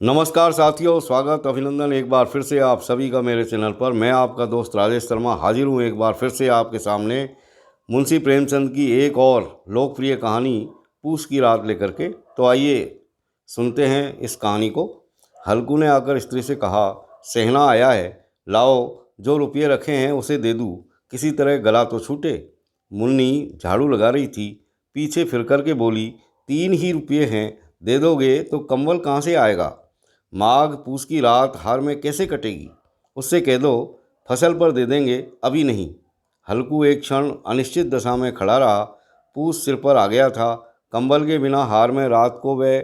नमस्कार साथियों, स्वागत अभिनंदन एक बार फिर से आप सभी का मेरे चैनल पर। मैं आपका दोस्त राजेश शर्मा हाजिर हूँ एक बार फिर से आपके सामने मुंशी प्रेमचंद की एक और लोकप्रिय कहानी पूस की रात लेकर के। तो आइए सुनते हैं इस कहानी को। हल्कू ने आकर स्त्री से कहा, सेहना आया है, लाओ जो रुपये रखे हैं उसे दे दूँ, किसी तरह गला तो छूटे। मुन्नी झाड़ू लगा रही थी, पीछे फिर कर के बोली, 3 ही रुपये हैं, दे दोगे तो कंबल कहाँ से आएगा? माघ पूस की रात हार में कैसे कटेगी? उससे कह दो फसल पर दे देंगे, अभी नहीं। हल्कू एक क्षण अनिश्चित दशा में खड़ा रहा। पूस सिर पर आ गया था। कंबल के बिना हार में रात को वह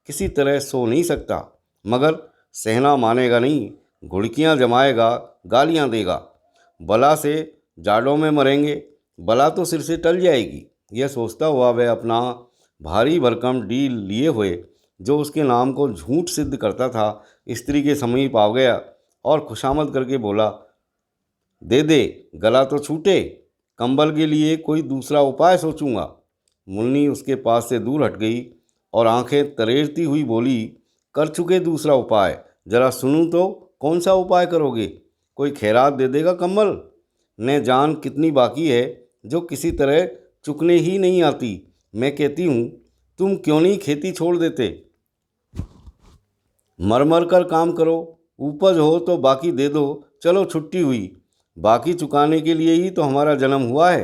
किसी तरह सो नहीं सकता। मगर सहना मानेगा नहीं, घुड़कियाँ जमाएगा, गालियाँ देगा। बला से जाड़ों में मरेंगे, बला तो सिर से टल जाएगी। यह सोचता हुआ वह अपना भारी भरकम डील लिए हुए, जो उसके नाम को झूठ सिद्ध करता था, स्त्री के समीप आ गया और खुशामद करके बोला, दे दे, गला तो छूटे, कंबल के लिए कोई दूसरा उपाय सोचूंगा। मुन्नी उसके पास से दूर हट गई और आंखें तरेरती हुई बोली, कर चुके दूसरा उपाय, जरा सुनूं तो कौन सा उपाय करोगे? कोई खैरात दे देगा कंबल? ने जान कितनी बाकी है जो किसी तरह चुकने ही नहीं आती। मैं कहती हूँ, तुम क्यों नहीं खेती छोड़ देते? मर मर कर काम करो, उपज हो तो बाकी दे दो, चलो छुट्टी हुई। बाकी चुकाने के लिए ही तो हमारा जन्म हुआ है।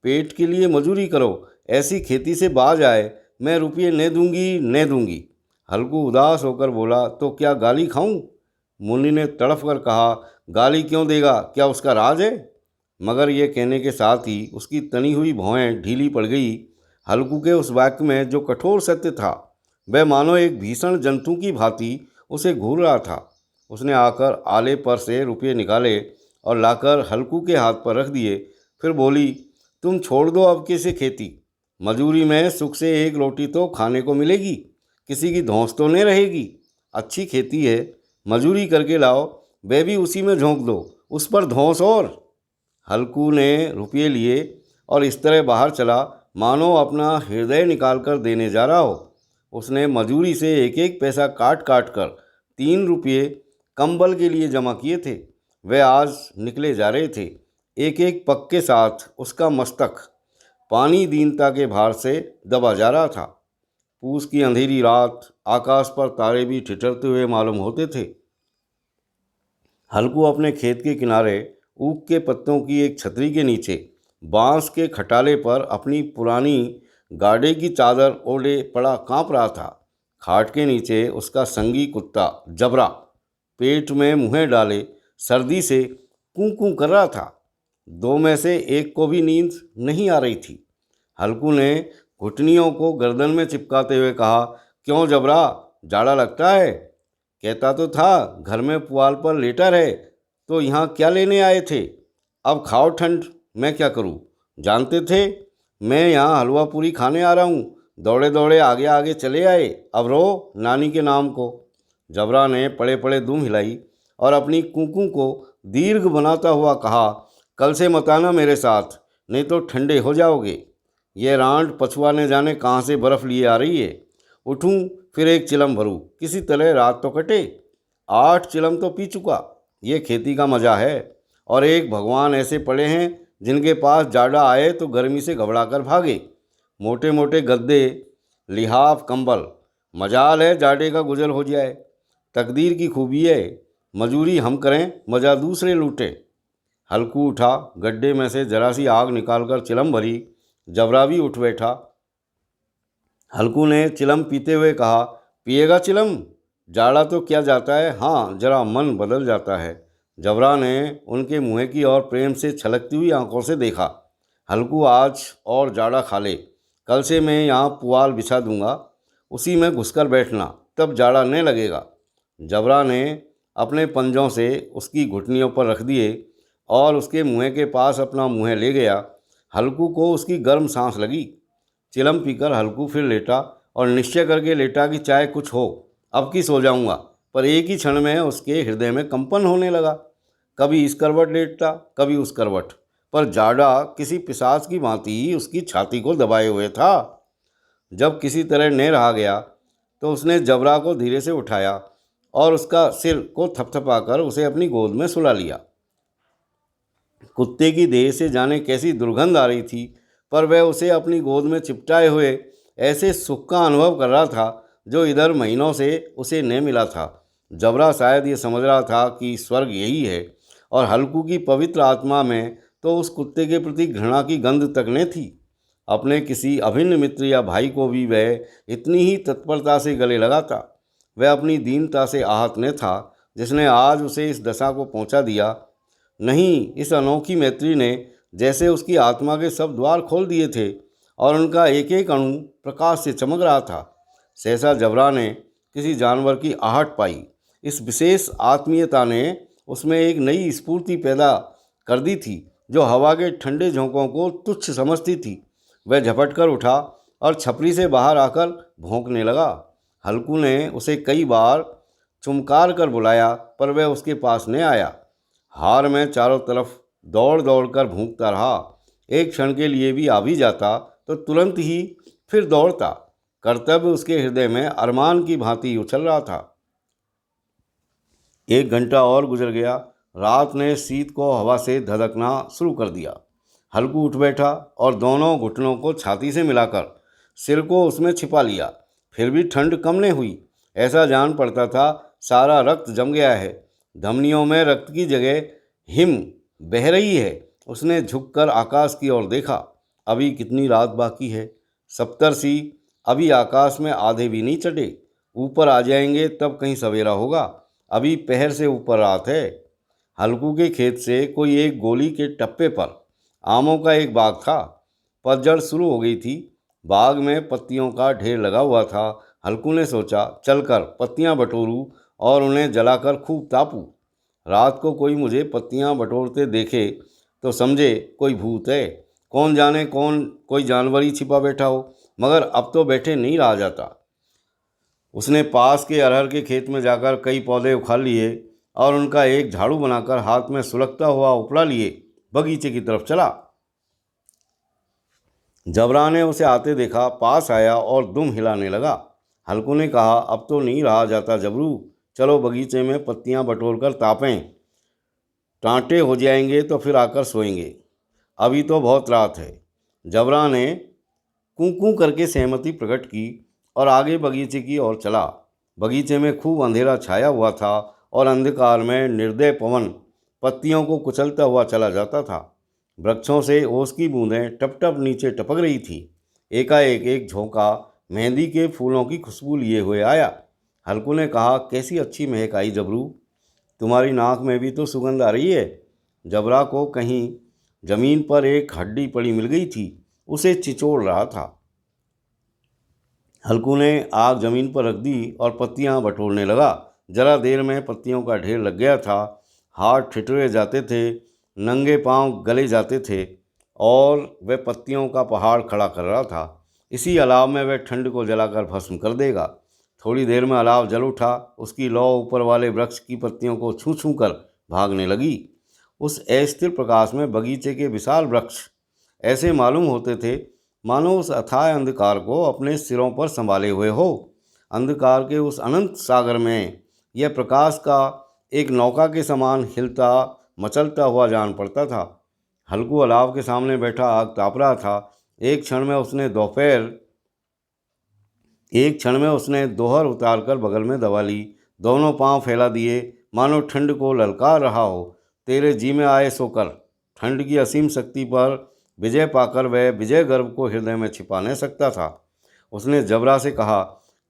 पेट के लिए मजूरी करो, ऐसी खेती से बाज आए, मैं रुपये न दूंगी न दूंगी। हल्कू उदास होकर बोला, तो क्या गाली खाऊं? मुन्नी ने तड़फ कर कहा, गाली क्यों देगा, क्या उसका राज है? मगर ये कहने के साथ ही उसकी तनी हुई भौहें ढीली पड़ गई। हल्कू के उस वाक्य में जो कठोर सत्य था, वह मानो एक भीषण जंतु की भांति उसे घूर रहा था। उसने आकर आले पर से रुपये निकाले और लाकर हल्कू के हाथ पर रख दिए। फिर बोली, तुम छोड़ दो अब कैसे खेती। मजूरी में सुख से एक रोटी तो खाने को मिलेगी, किसी की धौंस तो नहीं रहेगी। अच्छी खेती है, मजूरी करके लाओ, वह भी उसी में झोंक दो, उस पर धौंस। और हल्कू ने रुपये लिए और इस तरह बाहर चला मानो अपना हृदय निकाल कर देने जा रहा हो। उसने मजूरी से एक एक पैसा काट काट कर 3 रुपये कंबल के लिए जमा किए थे। वे आज निकले जा रहे थे। एक एक पग के साथ उसका मस्तक पानी दीनता के भार से दबा जा रहा था। पूस की अंधेरी रात, आकाश पर तारे भी ठिठुरते हुए मालूम होते थे। हल्कू अपने खेत के किनारे ऊख के पत्तों की एक छतरी के नीचे बांस के खटाले पर अपनी पुरानी गाड़े की चादर ओढ़े पड़ा कांप रहा था। खाट के नीचे उसका संगी कुत्ता जबरा पेट में मुँह डाले सर्दी से कूं कूं कर रहा था। दो में से एक को भी नींद नहीं आ रही थी। हल्कू ने घुटनियों को गर्दन में चिपकाते हुए कहा, क्यों जबरा, जाड़ा लगता है? कहता तो था घर में पुआल पर लेटा रहे, तो यहाँ क्या लेने आए थे? अब खाओ ठंड, मैं क्या करूँ? जानते थे मैं यहाँ हलवा पूरी खाने आ रहा हूँ, दौड़े दौड़े आगे आगे चले आए, अब रो नानी के नाम को। जबरा ने पड़े पड़े दुम हिलाई और अपनी कुकू को दीर्घ बनाता हुआ कहा, कल से मत आना मेरे साथ, नहीं तो ठंडे हो जाओगे। ये रांड पछुआ ने जाने कहाँ से बर्फ़ लिए आ रही है। उठूं फिर एक चिलम भरूं, किसी तरह रात तो कटे। 8 चिलम तो पी चुका। ये खेती का मज़ा है। और एक भगवान ऐसे पड़े हैं जिनके पास जाड़ा आए तो गर्मी से घबरा कर भागे। मोटे मोटे गद्दे, लिहाफ, कंबल, मजाल है जाड़े का गुजर हो जाए। तकदीर की खूबी है, मजूरी हम करें, मज़ा दूसरे लूटें। हल्कू उठा, गड्ढे में से जरा सी आग निकालकर चिलम भरी। जबरा भी उठ बैठा। हल्कू ने चिलम पीते हुए कहा, पिएगा चिलम? जाड़ा तो क्या जाता है, हाँ जरा मन बदल जाता है। जबरा ने उनके मुँह की ओर प्रेम से छलकती हुई आंखों से देखा। हल्कू आज और जाड़ा खा ले, कल से मैं यहाँ पुआल बिछा दूंगा, उसी में घुसकर बैठना, तब जाड़ा नहीं लगेगा। जबरा ने अपने पंजों से उसकी घुटनियों पर रख दिए और उसके मुँह के पास अपना मुँह ले गया। हल्कू को उसकी गर्म सांस लगी। चिलम पीकर हल्कू फिर लेटा और निश्चय करके लेटा कि चाहे कुछ हो, अब की सो जाऊंगा। पर एक ही क्षण में उसके हृदय में कंपन होने लगा। कभी इस करवट लेटता, कभी उस करवट, पर जाड़ा किसी पिशाच की भांति उसकी छाती को दबाए हुए था। जब किसी तरह न रहा गया तो उसने जबरा को धीरे से उठाया और उसका सिर को थपथपाकर उसे अपनी गोद में सुला लिया। कुत्ते की देह से जाने कैसी दुर्गंध आ रही थी, पर वह उसे अपनी गोद में चिपटाए हुए ऐसे सुख का अनुभव कर रहा था जो इधर महीनों से उसे न मिला था। जबरा शायद ये समझ रहा था कि स्वर्ग यही है, और हल्कू की पवित्र आत्मा में तो उस कुत्ते के प्रति घृणा की गंध तक न थी। अपने किसी अभिन्न मित्र या भाई को भी वह इतनी ही तत्परता से गले लगाता। वह अपनी दीनता से आहत न था जिसने आज उसे इस दशा को पहुंचा दिया। नहीं, इस अनोखी मैत्री ने जैसे उसकी आत्मा के सब द्वार खोल दिए थे और उनका एक एक अणु प्रकाश से चमक रहा था। सहसा जबरा ने किसी जानवर की आहट पाई। इस विशेष आत्मीयता ने उसमें एक नई स्फूर्ति पैदा कर दी थी जो हवा के ठंडे झोंकों को तुच्छ समझती थी। वह झपट कर उठा और छपरी से बाहर आकर भौंकने लगा। हल्कू ने उसे कई बार चुमकार कर बुलाया, पर वह उसके पास न आया। हार में चारों तरफ दौड़ दौड़ कर भूंकता रहा। एक क्षण के लिए भी आ भी जाता तो तुरंत ही फिर दौड़ता। कर्तव्य उसके हृदय में अरमान की भांति उछल रहा था। 1 घंटा और गुजर गया। रात ने शीत को हवा से धधकना शुरू कर दिया। हल्कू उठ बैठा और दोनों घुटनों को छाती से मिलाकर सिर को उसमें छिपा लिया। फिर भी ठंड कम नहीं हुई। ऐसा जान पड़ता था सारा रक्त जम गया है, धमनियों में रक्त की जगह हिम बह रही है। उसने झुककर आकाश की ओर देखा। अभी कितनी रात बाकी है? सप्तर्षि अभी आकाश में आधे भी नहीं चढ़े। ऊपर आ जाएंगे तब कहीं सवेरा होगा। अभी पहर से ऊपर रात है। हल्कू के खेत से कोई एक गोली के टप्पे पर आमों का एक बाग था। पतझड़ शुरू हो गई थी। बाग में पत्तियों का ढेर लगा हुआ था। हल्कू ने सोचा, चलकर पत्तियां बटोरूं और उन्हें जलाकर खूब तापूं। रात को कोई मुझे पत्तियां बटोरते देखे तो समझे कोई भूत है। कौन जाने कौन कोई जानवर ही छिपा बैठा हो, मगर अब तो बैठे नहीं रहा जाता। उसने पास के अरहर के खेत में जाकर कई पौधे उखाड़ लिए और उनका एक झाड़ू बनाकर हाथ में सुलगता हुआ उपड़ा लिए बगीचे की तरफ चला। जबरा ने उसे आते देखा, पास आया और दुम हिलाने लगा। हल्कू ने कहा, अब तो नहीं रहा जाता जबरू, चलो बगीचे में पत्तियां बटोर कर तापें। टाँटे हो जाएंगे तो फिर आकर सोएंगे। अभी तो बहुत रात है। जबरा ने कूं कूं करके सहमति प्रकट की और आगे बगीचे की ओर चला। बगीचे में खूब अंधेरा छाया हुआ था और अंधकार में निर्दय पवन पत्तियों को कुचलता हुआ चला जाता था। वृक्षों से ओस की बूंदें टप टप नीचे टपक रही थी। एकाएक एक झोंका मेहंदी के फूलों की खुशबू लिए हुए आया। हल्कू ने कहा, कैसी अच्छी महक आई जबरू, तुम्हारी नाक में भी तो सुगंध आ रही है। जबरा को कहीं जमीन पर एक हड्डी पड़ी मिल गई थी, उसे चिचोड़ रहा था। हल्कू ने आग जमीन पर रख दी और पत्तियां बटोरने लगा। जरा देर में पत्तियों का ढेर लग गया था। हाथ ठिठुरे जाते थे, नंगे पांव गले जाते थे और वह पत्तियों का पहाड़ खड़ा कर रहा था। इसी अलाव में वह ठंड को जलाकर भस्म कर देगा। थोड़ी देर में अलाव जल उठा। उसकी लौ ऊपर वाले वृक्ष की पत्तियों को छू छू कर भागने लगी। उस अस्थिर प्रकाश में बगीचे के विशाल वृक्ष ऐसे मालूम होते थे मानो उस अथाह अंधकार को अपने सिरों पर संभाले हुए हो। अंधकार के उस अनंत सागर में यह प्रकाश का एक नौका के समान हिलता मचलता हुआ जान पड़ता था। हल्कू अलाव के सामने बैठा आग ताप रहा था। एक क्षण में उसने दोहर उतारकर बगल में दबा ली। दोनों पांव फैला दिए मानो ठंड को ललकार रहा हो। तेरे जी में आए सोकर। ठंड की असीम शक्ति पर विजय पाकर वह विजय गर्व को हृदय में छिपा नहीं सकता था। उसने जबरा से कहा,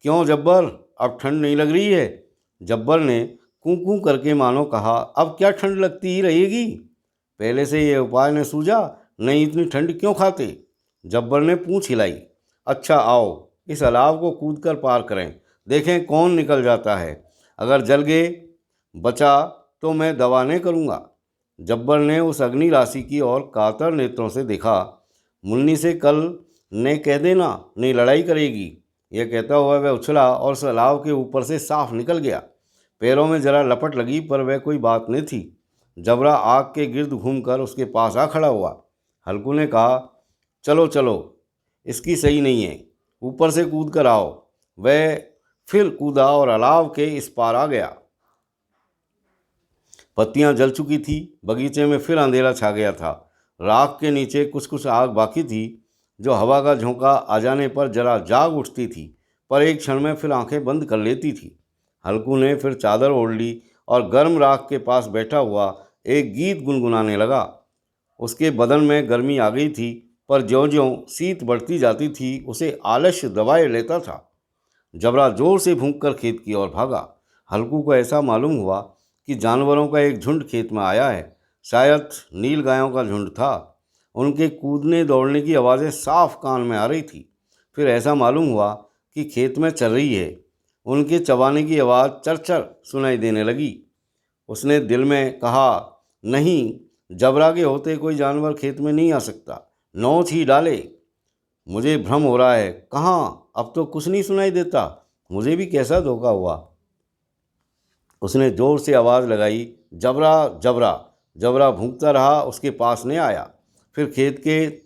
क्यों जब्बर, अब ठंड नहीं लग रही है? जब्बर ने कूं कूं करके मानो कहा, अब क्या ठंड लगती ही रहेगी? पहले से ये उपाय न सूझा? नहीं इतनी ठंड क्यों खाते? जब्बर ने पूंछ हिलाई। अच्छा आओ इस अलाव को कूद कर पार करें, देखें कौन निकल जाता है। अगर जल गए बचा तो मैं दवा नहीं करूँगा। जब्बर ने उस अग्नि राशि की ओर कातर नेत्रों से देखा। मुन्नी से कल ने कह देना, नहीं लड़ाई करेगी। यह कहता हुआ वह उछला और उस अलाव के ऊपर से साफ निकल गया। पैरों में जरा लपट लगी पर वह कोई बात नहीं थी। जबरा आग के गिर्द घूमकर उसके पास आ खड़ा हुआ। हल्कू ने कहा, चलो चलो, इसकी सही नहीं है, ऊपर से कूद कर आओ। वह फिर कूदा और अलाव के इस पार आ गया। पत्तियां जल चुकी थी। बगीचे में फिर अंधेरा छा गया था। राख के नीचे कुछ कुछ आग बाकी थी, जो हवा का झोंका आ जाने पर जरा जाग उठती थी, पर एक क्षण में फिर आंखें बंद कर लेती थी। हल्कू ने फिर चादर ओढ़ ली और गर्म राख के पास बैठा हुआ एक गीत गुनगुनाने लगा। उसके बदन में गर्मी आ गई थी, पर ज्यों-ज्यों शीत बढ़ती जाती थी, उसे आलस्य दबाए लेता था। जबरा जोर से भूंककर खेत की ओर भागा। हल्कू को ऐसा मालूम हुआ कि जानवरों का एक झुंड खेत में आया है। शायद नील गायों का झुंड था। उनके कूदने दौड़ने की आवाज़ें साफ कान में आ रही थी। फिर ऐसा मालूम हुआ कि खेत में चल रही है। उनके चबाने की आवाज़ चरचर सुनाई देने लगी। उसने दिल में कहा, नहीं, जबरा के होते कोई जानवर खेत में नहीं आ सकता, नोच ही डाले। मुझे भ्रम हो रहा है। कहाँ, अब तो कुछ नहीं सुनाई देता। मुझे भी कैसा धोखा हुआ। उसने जोर से आवाज़ लगाई, जबरा जबरा। जबरा भूंकता रहा, उसके पास नहीं आया। फिर खेत के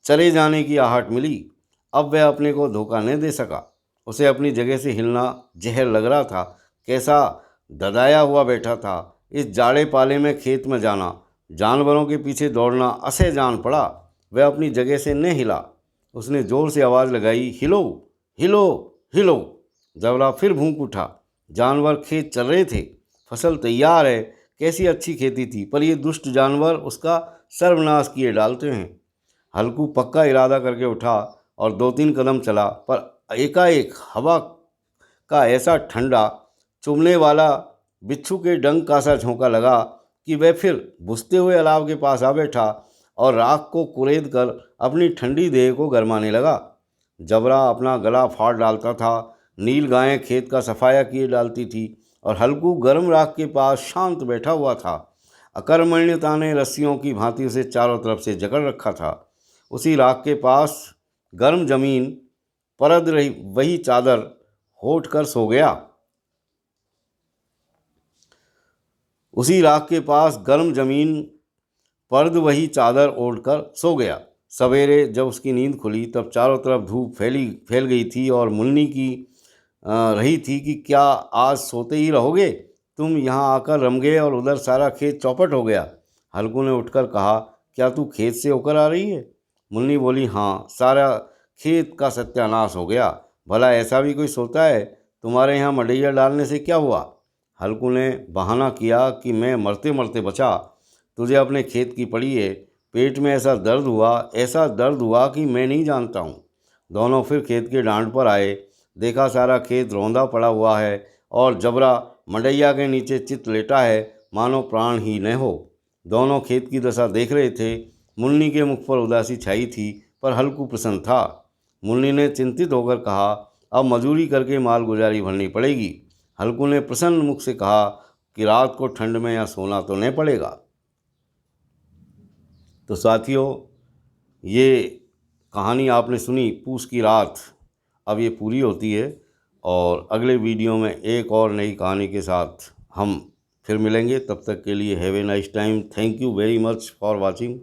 चले जाने की आहट मिली। अब वह अपने को धोखा नहीं दे सका। उसे अपनी जगह से हिलना जहर लग रहा था। कैसा ददाया हुआ बैठा था। इस जाड़े पाले में खेत में जाना, जानवरों के पीछे दौड़ना असह्य जान पड़ा। वह अपनी जगह से नहीं हिला। उसने जोर से आवाज़ लगाई, हिलो हिलो हिलो। जबरा फिर भूंक उठा। जानवर खेत चल रहे थे। फसल तैयार है। कैसी अच्छी खेती थी, पर ये दुष्ट जानवर उसका सर्वनाश किए डालते हैं। हल्कू पक्का इरादा करके उठा और 2-3 कदम चला, पर एकाएक हवा का ऐसा ठंडा चुभने वाला बिच्छू के डंक का सा झोंका लगा कि वह फिर बुझते हुए अलाव के पास आ बैठा और राख को कुरेद कर अपनी ठंडी देह को गरमाने लगा। जबरा अपना गला फाड़ डालता था। नील गायें खेत का सफाया किए डालती थी और हल्कू गर्म राख के पास शांत बैठा हुआ था। अकर्मण्यता ने रस्सियों की भांति उसे चारों तरफ से जकड़ रखा था। उसी राख के पास गर्म जमीन परद रही वही चादर होट कर सो गया। उसी राख के पास गर्म जमीन पर्द वही चादर ओढ़कर सो गया। सवेरे जब उसकी नींद खुली, तब चारों तरफ धूप फैल गई थी और मुन्नी की रही थी कि क्या आज सोते ही रहोगे? तुम यहाँ आकर रम गए और उधर सारा खेत चौपट हो गया। हल्कू ने उठकर कहा, क्या तू खेत से होकर आ रही है? मुन्नी बोली, हाँ, सारा खेत का सत्यानाश हो गया। भला ऐसा भी कोई सोता है? तुम्हारे यहाँ मडैया डालने से क्या हुआ? हल्कू ने बहाना किया कि मैं मरते मरते बचा। तुझे अपने खेत की पड़ी है। पेट में ऐसा दर्द हुआ कि मैं नहीं जानता हूँ। दोनों फिर खेत के डांड पर आए। देखा सारा खेत रौंदा पड़ा हुआ है और जबरा मडैया के नीचे चित लेटा है, मानो प्राण ही न हो। दोनों खेत की दशा देख रहे थे। मुन्नी के मुख पर उदासी छाई थी, पर हल्कू प्रसन्न था। मुन्नी ने चिंतित होकर कहा, अब मजूरी करके माल गुजारी भरनी पड़ेगी। हल्कू ने प्रसन्न मुख से कहा कि रात को ठंड में यहाँ सोना तो नहीं पड़ेगा। तो साथियों, ये कहानी आपने सुनी पूस की रात। अब ये पूरी होती है और अगले वीडियो में एक और नई कहानी के साथ हम फिर मिलेंगे। तब तक के लिए have a nice time. Thank you very much for watching.